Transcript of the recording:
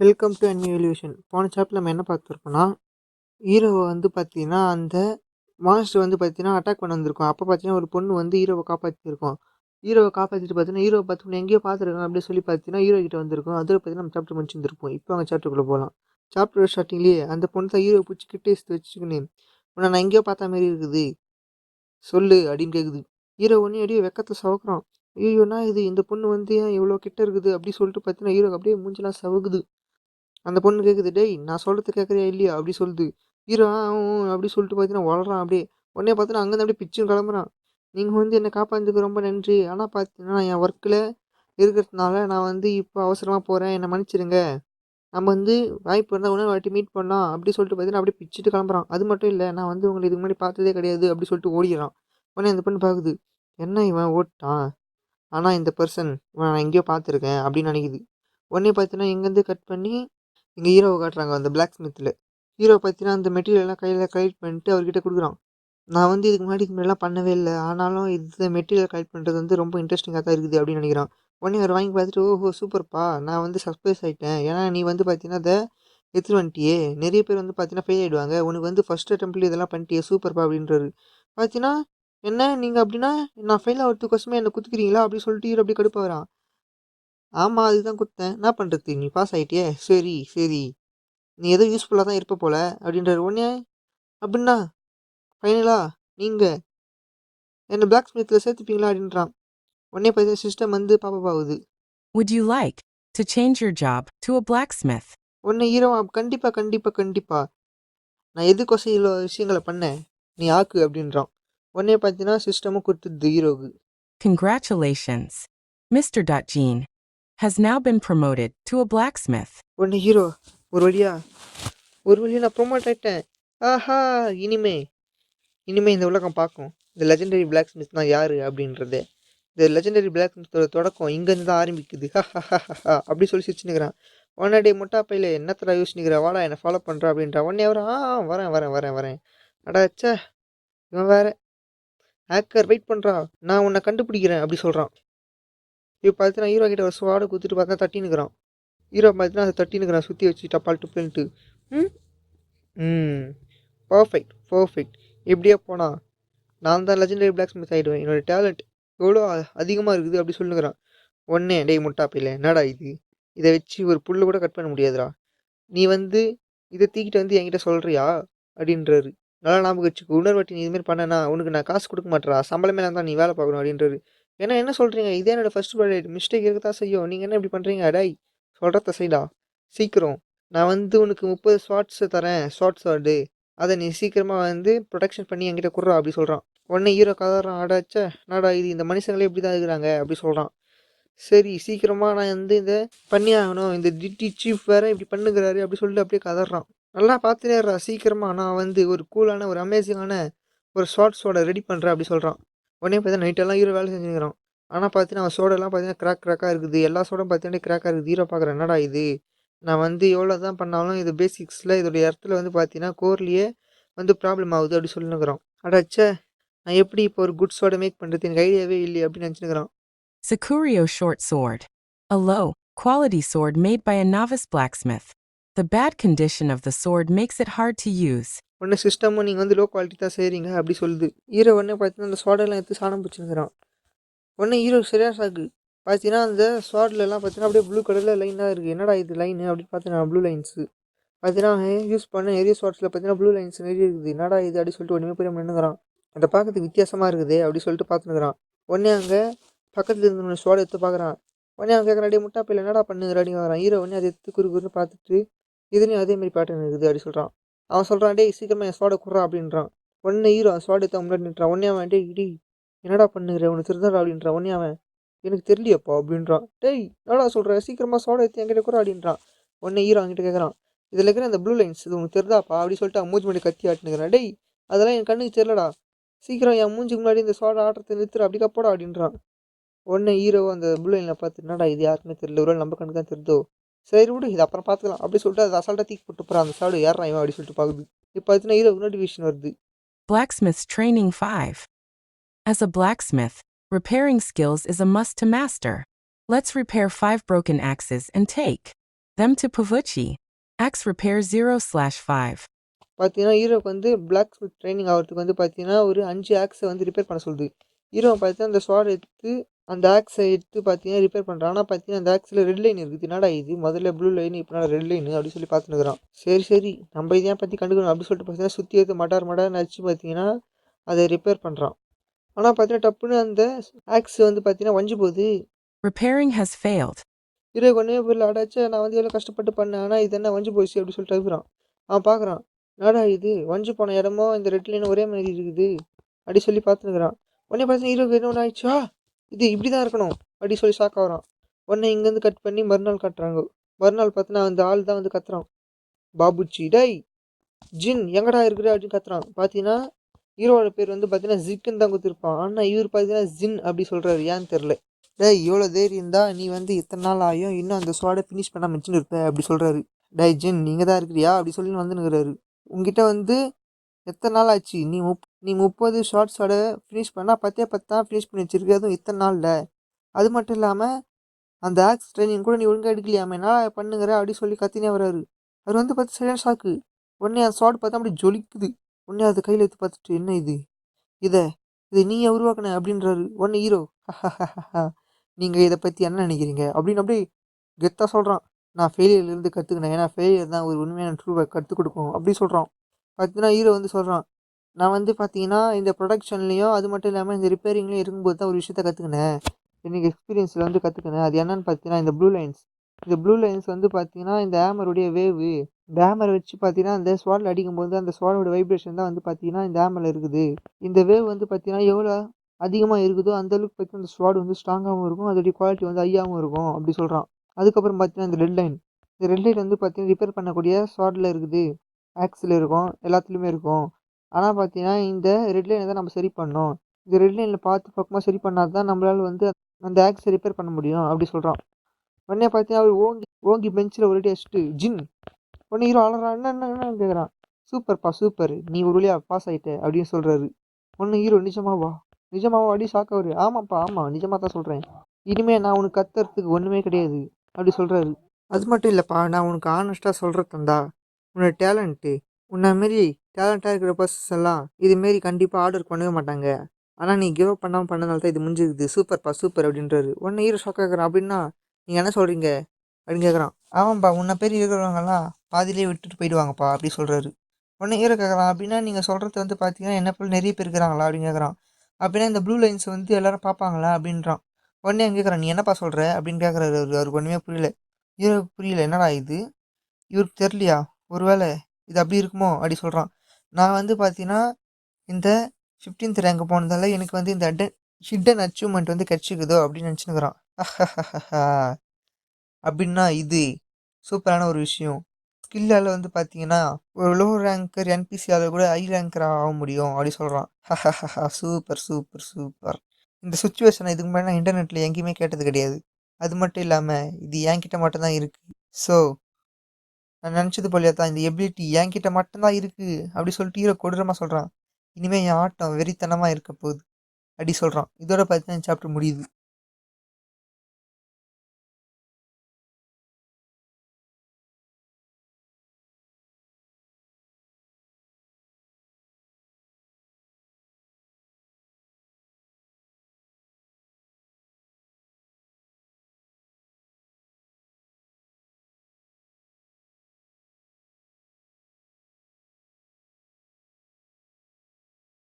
Welcome to an evolution. போன சாப்டர்ல நம்ம என்ன பார்த்துருக்கோம்னா, ஹீரோவை வந்து பார்த்தீங்கன்னா, அந்த மான்ஸ்டர் வந்து பார்த்தீங்கன்னா, அட்டாக் பண்ண வந்திருக்கும். அப்போ பார்த்தீங்கன்னா, ஒரு பொண்ணு வந்து ஹீரோவை காப்பாத்திருக்கும். ஹீரோவை காப்பாத்திட்டு பார்த்தீங்கன்னா, ஹீரோவை பார்த்து உன்னை எங்கேயோ பார்த்துருக்கேன் அப்படின்னு சொல்லி பார்த்தீங்கன்னா, ஹீரோ கிட்ட வந்திருக்கும். அதில் பார்த்தீங்கன்னா, நம்ம சாப்டர் முடிச்சிருந்திருப்போம். இப்போ அவங்க சாப்டருக்குள்ளே போகலாம். சாப்டர் ஸ்டார்டிங்லேயே அந்த பொண்ணு தான் ஹீரோவை பிடிச்சி கிட்டே வச்சுக்கின்னு, உன்னை நான் எங்கேயோ பார்த்த மாதிரி இருக்குது சொல்லு அப்படின்னு கேட்குது. ஹீரோ ஒன்னே அப்படியே வெக்கத்தை சவக்குறான். ஐயோண்ணா இது இந்த பொண்ணு வந்து ஏன் இவ்வளோ கிட்ட இருக்குது அப்படின்னு சொல்லிட்டு பார்த்தீங்கன்னா, ஹீரோ அப்படியே மூஞ்செல்லாம் சவுகுது. அந்த பொண்ணு கேட்குது, டேய் நான் சொல்கிறது கேட்குறியா இல்லையா அப்படி சொல்லுது. ஹீரோ அப்படி சொல்லிட்டு பார்த்தீங்கன்னா வளரான் அப்படியே. உடனே பார்த்தீங்கன்னா அங்கேருந்து அப்படியே பிச்சுன்னு கிளம்புறான். நீங்கள் வந்து என்னை காப்பாற்றுக்கு ரொம்ப நன்றி. ஆனால் பார்த்தீங்கன்னா என் ஒர்க்கில் இருக்கிறதுனால நான் வந்து இப்போ அவசரமாக போகிறேன், என்னை மன்னிச்சிடுங்க. நம்ம வந்து வாய்ப்பு இருந்தால் இன்னொரு வாட்டி மீட் பண்ணலாம் அப்படி சொல்லிட்டு பார்த்தீங்கன்னா அப்படியே பிச்சுட்டு கிளம்புறான். அது மட்டும் இல்லை, நான் வந்து உங்களை இதுக்கு முன்னாடி பார்த்ததே கிடையாது அப்படி சொல்லிட்டு ஓடிடுறான். உடனே அந்த பொண்ணு பார்க்குது, என்ன இவன் ஓட்டான், ஆனால் இந்த பர்சன் இவன் நான் எங்கேயோ பார்த்துருக்கேன் அப்படின்னு நினைக்குது. உடனே பார்த்தீங்கன்னா இங்கேருந்து கட் பண்ணி இங்கே ஹீரோவை காட்டுறாங்க அந்த பிளாக் ஸ்மித்தில். ஹீரோ பார்த்தீங்கன்னா அந்த மெட்டீரியல்லாம் கையில் கலெக்ட் பண்ணிட்டு அவர்கிட்ட கொடுக்குறான். நான் வந்து இதுக்கு முன்னாடி இது மாதிரிலாம் பண்ணவே இல்லை, ஆனாலும் இந்த மெட்டீரியல் கலெக்ட் பண்ணுறது வந்து ரொம்ப இன்ட்ரெஸ்டிங்காக தான் இருக்குது அப்படின்னு நினைக்கிறான். உடனே அவர் வாங்கி பார்த்துட்டு, ஓஹோ சூப்பர்ப்பா, நான் வந்து சர்ப்ரைஸ் ஆகிட்டேன். ஏன்னா நீ வந்து பார்த்தீங்கன்னா அதை எடுத்துட்டு வந்துட்டியே, நிறைய பேர் வந்து பார்த்தீங்கன்னா ஃபெயில் ஆகிடுவாங்க, உனக்கு வந்து ஃபஸ்ட் அட்டெம்ப்ட்ல இதெல்லாம் பண்ணிட்டியே சூப்பர்ப்பா அப்படின்றாரு. பார்த்தீங்கன்னா என்ன நீங்கள் அப்படின்னா நான் ஃபெயில் ஆகிறதுக்கோசமே என்னை குத்துக்கிறீங்களா அப்படின்னு சொல்லிட்டு ஹீரோ அப்படி கடுப்பாகிறான். ஆமாம் அதுதான் குத்தேன், என்ன பண்ணுறது, நீ பாஸ் ஆகிட்டியே, சரி சரி, நீ ஏதோ யூஸ்ஃபுல்லாக தான் இருப்ப போல அப்படின்றாரு. உடனே அப்படின்னா ஃபைனலா நீங்கள் என்னை பிளாக் ஸ்மித்தில் சேர்த்துப்பீங்களா அப்படின்றான். உடனே பார்த்தீங்கன்னா சிஸ்டம் வந்து பாப்பா ஆகுது. Would you like to change your job to a blacksmith? உடனே ஹீரோ கண்டிப்பாக கண்டிப்பாக கண்டிப்பாக நான் எதுக்கோசம் இவ்வளோ விஷயங்களை பண்ணேன், நீ ஆக்கு அப்படின்றான். உடனே பார்த்தீங்கன்னா சிஸ்டமும் கொடுத்துடுது ஹீரோவுக்கு. Congratulations. Mr. Jean has now been promoted to a blacksmith. உடனே ஹீரோ ஒரு வழியாக நான் ப்ரொமோட் ஆகிட்டேன். ஆஹா, இனிமே இந்த உலகம் பார்க்கும் இந்த லெஜெண்டரி பிளாக் ஸ்மித் தான் யார் அப்படின்றது. இந்த லெஜெண்டரி பிளாக் ஸ்மித்தோட தொடக்கம் இங்கேருந்து தான் ஆரம்பிக்குது அப்படி சொல்லி சிரிச்சுன்னுக்கிறான். உடனே டே முட்டா பையில என்னத்தடா யோசிச்சுக்கிற, வாடா என்னை ஃபாலோ பண்ணுறா அப்படின்றா. உடனே அவர் வரேன் வரேன் வரேன் வரேன் அடா ச்சே, இவன் வேற ஹேக்கர் வெயிட் பண்ணுறா, நான் உன்னை கண்டுபிடிக்கிறேன் அப்படி சொல்கிறான். இப்போ பார்த்தீங்கன்னா ஹீரோ கிட்ட ஒரு ஸ்வாடை குத்துட்டு பார்த்தா தட்டினுக்கிறான். ஹீரோ பார்த்தீங்கன்னா அதை தட்டினுக்கிறான் சுற்றி வச்சு டப்பால் டுப்புன்ட்டு. ம் ம் பர்ஃபெக்ட் பர்ஃபெக்ட், எப்படியே போனால் நான் தான் லெஜெண்டரி பிளாக் ஸ்மித் ஆகிடுவேன், என்னோடய டேலண்ட் எவ்வளோ அதிகமாக இருக்குது அப்படி சொல்லுங்கிறான். உடனே டேய் முட்டாப்பையில் என்னடா இது, இதை வச்சு ஒரு புல்லு கூட கட் பண்ண முடியாதுடா, நீ வந்து இதை தூக்கிட்டு வந்து என்கிட்ட சொல்கிறியா அப்படின்றாரு. நல்லா ஞாபகம் வச்சுக்கோ, உணர்வாட்டி நீ இதுமாரி பண்ணனா உனக்கு நான் காசு கொடுக்க மாட்டேறா, சம்பளமே தான் நீ வேலை பார்க்கணும் அப்படின்றாரு. ஏன்னா என்ன சொல்கிறீங்க, இதே என்னோடய ஃபஸ்ட் ப்ராடக்ட், மிஸ்டேக் இருக்க தான் செய்யும், நீங்கள் என்ன இப்படி பண்ணுறீங்க, அடாய் சொல்கிறத செய்டா சீக்கிரம். நான் வந்து உனக்கு 30 ஷார்ட்ஸை தரேன், ஷார்ட் ஷார்டு, அதை நீ சீக்கிரமாக வந்து ப்ரொடெக்ஷன் பண்ணி என்கிட்ட குடுறா அப்படி சொல்கிறான். உடனே ஹீரோ கதறான், ஆடாச்சே நாடா இது இந்த மனுஷங்களே இப்படி தான் இருக்கிறாங்க அப்படி சொல்கிறான். சரி சீக்கிரமாக நான் வந்து இதை பண்ணி ஆகணும், இந்த டிடி சீஃப் வேறு இப்படி பண்ணுகிறாரு அப்படி சொல்லிட்டு அப்படியே கதறான். நல்லா பார்த்துனேறா சீக்கிரமாக நான் வந்து ஒரு கூலான ஒரு அமேசிங்கான ஒரு ஷார்ட் ரெடி பண்ணுறேன் அப்படி சொல்கிறான். உடனே பார்த்தீங்கன்னா நைட்டெல்லாம் ஹீரோ வேலை செஞ்சுக்கிறான். ஆனால் பார்த்தீங்கன்னா அவன் சோடெல்லாம் பார்த்தீங்கன்னா கிராக்காக இருக்குது, எல்லா சோடும் பார்த்தீங்கன்னா கிராக்காக இருக்குது. ஹீரோ பார்க்குறேன், என்னடா இது, நான் வந்து எவ்வளோ தான் பண்ணாலும் இது பேசிக்ஸில் இதோடைய இடத்துல வந்து பார்த்தீங்கன்னா கோர்லேயே வந்து ப்ராப்ளம் ஆகுது அப்படி சொல்லினுக்கிறான். அடாச்சே, நான் எப்படி இப்போ ஒரு குட் சோடை மேக் பண்ணுறது, எனக்கு ஐடியாவே இல்லையே அப்படின்னு நினச்சினுக்கிறான். Sakurio Short Sword. A low quality sword made by a novice blacksmith. The bad condition of the sword makes it hard to use. உடனே சிஸ்டமும் நீங்கள் வந்து லோ குவாலிட்டி தான் செய்கிறீங்க அப்படி சொல்லுது. ஹீரோ உடனே பார்த்தீங்கன்னா அந்த ஸ்வாடெல்லாம் எடுத்து சாணம் பிடிச்சிருக்கிறான். உடனே ஹீரோ சரியாக சாக்கு பார்த்தீங்கன்னா அந்த ஸ்வாட்லலாம் பார்த்தீங்கன்னா அப்படியே ப்ளூ கலரில் லைனாக இருக்குது. என்னடா இது லைனு அப்படின்னு பார்த்தீங்கன்னா ப்ளூ லைன்ஸு பார்த்தீங்கன்னா யூஸ் பண்ண நிறைய ஸ்வாட்ஸில் பார்த்தீங்கன்னா ப்ளூ லைன்ஸ் நிறைய இருக்குது. என்னடா இது அப்படி சொல்லிட்டு ஒன்றுமே போய் நின்றுக்கிறான். அதை பார்க்கறதுக்கு வித்தியாசமாக இருக்குது அப்படி சொல்லிட்டு பார்த்துனுக்குறான். உடனே அங்கே பக்கத்தில் இருந்த ஸ்வாடை எடுத்து பார்க்குறான். உடனே அவன் கேட்குறாடி முட்டாப்பில் என்னடா பண்ணுங்கிற அப்படின்னு வரான். ஹீரோ உடனே அதை எடுத்து குறுன்னு பார்த்துட்டு இதுலேயும் அதேமாதிரி பேட்டர்ன் இருக்குது அப்படி சொல்கிறான். அவன் சொல்கிறான், டேய் சீக்கிரமாக என் ஸ்வாடை குடுறா அப்படின்றான். உடனே ஹீரோ அவன் ஸ்வாடை எடுத்து முன்னாடி நின்றான். உடனே அவன் டேய் இடி என்னடா பண்ணுகிற, உனக்கு திருந்தாடா அப்படின்றான். உடனே அவன் எனக்கு தெரியலையப்பா அப்படின்றான். டேய் என்னடா சொல்கிற, சீக்கிரமாக ஸ்வாடை எடுத்து என்கிட்ட குறா அப்படின்றான். உடனே ஹீரோ அவன்கிட்ட கேட்குறான், இதில் இருக்கிற அந்த ப்ளூ லைன்ஸ் இது உனக்கு தெரிதாப்பா அப்படி சொல்லிட்டு அவன் மூஞ்சி முன்னாடி கத்தி ஆட்டினுக்கிறான். டேய் அதெல்லாம் என் கண்ணுக்கு தெரியலடா, சீக்கிரம் என் மூஞ்சிக்கு முன்னாடி இந்த ஸ்வாடை ஆட்டத்தை நிறுத்துற அப்படி கப்படா அப்படின்றான். உடனே ஹீரோ அந்த ப்ளூ லைனில் பார்த்து என்னடா இது யாருக்குமே தெரியல, ஒரு நம்ம கண்ணுக்கு தான் தெரிதோ, சரி விடு இது அப்புறம் பார்த்துக்கலாம் அப்படி சொல்லிட்டு அதை அசால்ட்டாக தூக்கி போட்டு போகிறான். அந்த ஸ்வாடு ஏறான் இவன் அப்படி சொல்லிட்டு பார்க்குது. இப்போ பார்த்தீங்கன்னா ஹீரோ நோட்டிஃபிகேஷன் வருது. Blacksmith's Training 5. As a blacksmith, repairing skills is a must to master. Let's repair 5 broken axes and take Them to Pavucci. Axe repair 0/5. பார்த்தீங்கன்னா ஹீரோக்கு வந்து பிளாக் ஸ்மித் ட்ரைனிங் ஆகிறதுக்கு வந்து பார்த்தீங்கன்னா ஒரு 5 ஆக்ஸை வந்து ரிப்பேர் பண்ண சொல்லுது. ஹீரோ பார்த்தீங்கன்னா அந்த ஸ்வாட் எடுத்து அந்த ஆக்ஸை எடுத்து பார்த்தீங்கன்னா ரிப்பேர் பண்ணுறான். ஆனால் பார்த்தீங்கன்னா அந்த ஆக்ஸில் ரெட் லைன் இருக்குது. என்னடா இது முதல்ல ப்ளூ லைன் இப்போ ரெட் லைன் அப்படின்னு சொல்லி பார்த்துனுக்குறான். சரி நம்ம இதை பற்றி கண்டுக்கணும் அப்படின்னு சொல்லிட்டு பார்த்தீங்கன்னா சுற்றி எடுத்து மடார்னு அடிச்சு பார்த்தீங்கன்னா அதை ரிப்பேர் பண்ணுறான். ஆனால் பார்த்தீங்கன்னா டப்புன்னு அந்த ஆக்ஸ் வந்து பார்த்தீங்கன்னா வஞ்சி போகுது. Repairing has failed. ஹீரோ ஒன்றுமே புரியல. அடாச்சா நான் வந்து எவ்வளோ கஷ்டப்பட்டு பண்ணேன், ஆனால் இது என்ன வஞ்சி போச்சு அப்படின்னு சொல்லிட்டு இருக்கிறான். அவன் பார்க்குறான், என்னடா இது வஞ்சி போன இடமோ இந்த ரெட் லைன் ஒரே மாதிரி இருக்குது அப்படி சொல்லி பார்த்துருக்குறான். உடனே பார்த்தீங்கன்னா ஹீரோக்கு என்ன ஒன்று ஆயிடுச்சா, இது இப்படி தான் இருக்கணும் அப்படி சொல்லி ஷாக் ஆகிறான். உடனே இங்கேருந்து கட் பண்ணி மறுநாள் காட்டுறாங்க. மறுநாள் பார்த்தீங்கன்னா அந்த ஆள் தான் வந்து கத்துறான், பாபுச்சி டேய் ஜின் எங்கடா இருக்கிற அப்படின்னு கத்துறான். பார்த்தீங்கன்னா ஹீரோவோட பேர் வந்து பார்த்தீங்கன்னா ஜிக்குன்னு தான் கொடுத்துருப்பான். ஆனால் இவர் பார்த்தீங்கன்னா ஜின் அப்படி சொல்கிறாரு, ஏன்னு தெரில. டேய் எவ்வளோ தைரியம் இருந்தால் நீ வந்து இத்தனை நாள் ஆகியும் இன்னும் அந்த ஸ்வாடை ஃபினிஷ் பண்ணாமல் வச்சுன்னு இருப்ப அப்படி சொல்கிறாரு. டேய் ஜின் நீங்கள் தான் இருக்கிறியா அப்படி சொல்லி வந்துனுக்கிறாரு. உங்ககிட்ட வந்து எத்தனை நாள் ஆச்சு, நீ 30 ஷார்ட்ஸோட ஃபினிஷ் பண்ணால் 10 தான் ஃபினிஷ் பண்ணி வச்சிருக்கு, அதுவும் இத்தனை நாளில். அது மட்டும் இல்லாமல் அந்த ஆக்ஸ் ட்ரைனிங் கூட நீ ஒழுங்காக எடுக்கலையாமே, என்ன பண்ணுங்கிற அப்படி சொல்லி கத்தினே வர்றாரு. அவர் வந்து பார்த்து சரியான ஷாக்கு. உடனே அந்த ஷார்ட் பார்த்தா அப்படி ஜொலிக்குது. உடனே அது கையில் எடுத்து பார்த்துட்டு என்ன இது, இதை நீயே உருவாக்குன அப்படின்றாரு. உடனே ஹீரோ நீங்கள் இதை பற்றி என்ன நினைக்கிறீங்க அப்படின்னு அப்படியே கெத்தாக சொல்கிறான். நான் ஃபெயிலியர்லேருந்து கற்றுக்கினேன், ஏன்னா ஃபெயிலியர் தான் ஒரு உண்மையான ட்ரூவை கற்றுக் கொடுக்கும் அப்படி சொல்கிறான். பார்த்தீங்கன்னா ஹீரோ வந்து சொல்கிறான், நான் வந்து பார்த்தீங்கன்னா இந்த ப்ரொடக்ஷன்லேயும் அது மட்டும் இல்லாமல் இந்த ரிப்பேரிங்லேயும் இருக்கும்போது தான் ஒரு விஷயத்த கற்றுக்கினேன். எனக்கு எக்ஸ்பீரியன்ஸில் வந்து கற்றுக்கினேன். அது என்னன்னு பார்த்தீங்கன்னா இந்த ப்ளூ லைன்ஸ். இந்த ப்ளூ லைன்ஸ் வந்து பார்த்தீங்கன்னா இந்த ஹேமருடைய வேவு. இந்த ஹேமரை வச்சு பார்த்தீங்கன்னா அந்த ஸ்வாடில் அடிக்கும்போது அந்த ஸ்வாடோட வைப்ரேஷன் தான் வந்து பார்த்தீங்கன்னா இந்த ஹேமரில் இருக்குது. இந்த வேவ் வந்து பார்த்தீங்கன்னா எவ்வளோ அதிகமாக இருக்குதோ அந்தளவுக்கு பார்த்தீங்கன்னா அந்த ஸ்வாட் வந்து ஸ்ட்ராங்காகவும் இருக்கும், அதோடைய குவாலிட்டி வந்து ஹையாகவும் இருக்கும் அப்படி சொல்கிறான். அதுக்கப்புறம் பார்த்தீங்கன்னா இந்த ரெட் லைன். இந்த ரெட் லைன் வந்து பார்த்தீங்கன்னா ரிப்பேர் பண்ணக்கூடிய ஸ்வாடில் இருக்குது, ஆக்ஸில் இருக்கும், எல்லாத்துலேயுமே இருக்கும். ஆனால் பார்த்தீங்கன்னா இந்த ரெட் லைனை தான் நம்ம சரி பண்ணோம். இந்த ரெட் லைனில் பார்த்து பக்கமாக சரி பண்ணால் தான் நம்மளால் வந்து அந்த ஆக்ஸை ரிப்பேர் பண்ண முடியும் அப்படி சொல்கிறான். உடனே பார்த்தீங்கன்னா அவர் ஓங்கி பெஞ்சில் ஒரு அடி அடிச்சுட்டு ஜின். உடனே ஹீரோ அலறான், என்னன்னு கேட்குறான். சூப்பர் நீ ஒரு வழியாக பாஸ் ஆகிட்ட அப்படின்னு சொல்கிறாரு. உடனே ஹீரோ நிஜமாவா அப்படி ஷாக் ஆகுது. ஆமாம் நிஜமாக தான் சொல்கிறேன், இனிமேல் நான் உனக்கு கத்துறதுக்கு ஒன்றுமே கிடையாது அப்படி சொல்கிறாரு. அது மட்டும் இல்லைப்பா, நான் உனக்கு ஆனஸ்ட்டாக சொல்கிற தந்தா, உன்னோட டேலண்ட்டு உன்னை மாரி டேலண்ட்டாக இருக்கிற பர்சன்ஸ் எல்லாம் இதுமாரி கண்டிப்பாக ஆர்டர் பண்ணவே மாட்டாங்க. ஆனால் நீ கிவ் அப் பண்ணாமல் பண்ணனால தான் இது முடிஞ்சிருக்குது. சூப்பர் அப்படின்றாரு. உடனே ஹீரோ ஷாக் ஆகுறான். அப்படின்னா நீங்கள் என்ன சொல்கிறீங்க அப்படின்னு கேட்குறான். ஆமாம்ப்பா, உன்னை பேர் இருக்கிறவங்கலாம் பாதியிலே விட்டுட்டு போயிடுவாங்கப்பா அப்படி சொல்கிறாரு. உடனே ஹீரோ கேட்குறான், அப்படின்னா நீங்கள் சொல்கிறது வந்து பார்த்தீங்கன்னா என்ன போல் நிறைய பேர் இருக்கிறாங்களா அப்படின்னு கேட்குறான். அப்படின்னா இந்த ப்ளூ லைன்ஸ் வந்து எல்லோரும் பார்ப்பாங்களா அப்படின்றான். உடனே அங்கே கேட்குறான், நீ என்னப்பா சொல்கிற அப்படின்னு கேட்குறாரு. அவருக்கு ஒன்றுமே புரியல. ஹீரோவுக்கு புரியல, என்னடா இது இவருக்கு தெரியலையா, ஒருவேளை இது அப்படி இருக்குமோ அப்படி சொல்கிறான். நான் வந்து பார்த்தீங்கன்னா இந்த 15th ரேங்க் போனதால எனக்கு வந்து இந்த ஹிடன் அச்சீவ்மெண்ட் வந்து கிடச்சிக்குதோ அப்படின்னு நினச்சினுக்கிறான். அப்படின்னா இது சூப்பரான ஒரு விஷயம். ஸ்கில்லால் வந்து பார்த்தீங்கன்னா ஒரு லோ ரேங்கர் என்பிசியால் கூட ஹை ரேங்கர் ஆக முடியும் அப்படி சொல்கிறான். சூப்பர். இந்த சுச்சுவேஷனை இதுக்கு முன்னாடி நான் இன்டர்நெட்டில் எங்கேயுமே கேட்டது கிடையாது. அது மட்டும் இல்லாமல் இது என்கிட்ட மட்டும்தான் இருக்குது. ஸோ நான் நினச்சது போலியா தான், இந்த எபிலிட்டி என்கிட்ட மட்டும்தான் இருக்குது அப்படி சொல்லிட்டு ஹீரோ கொடூரமாக சொல்கிறான். இனிமேல் என் ஆட்டம் வெறித்தனமாக இருக்க போகுது அப்படி சொல்கிறான். இதோட பார்த்தீங்கன்னா சாப்டர் முடியுது.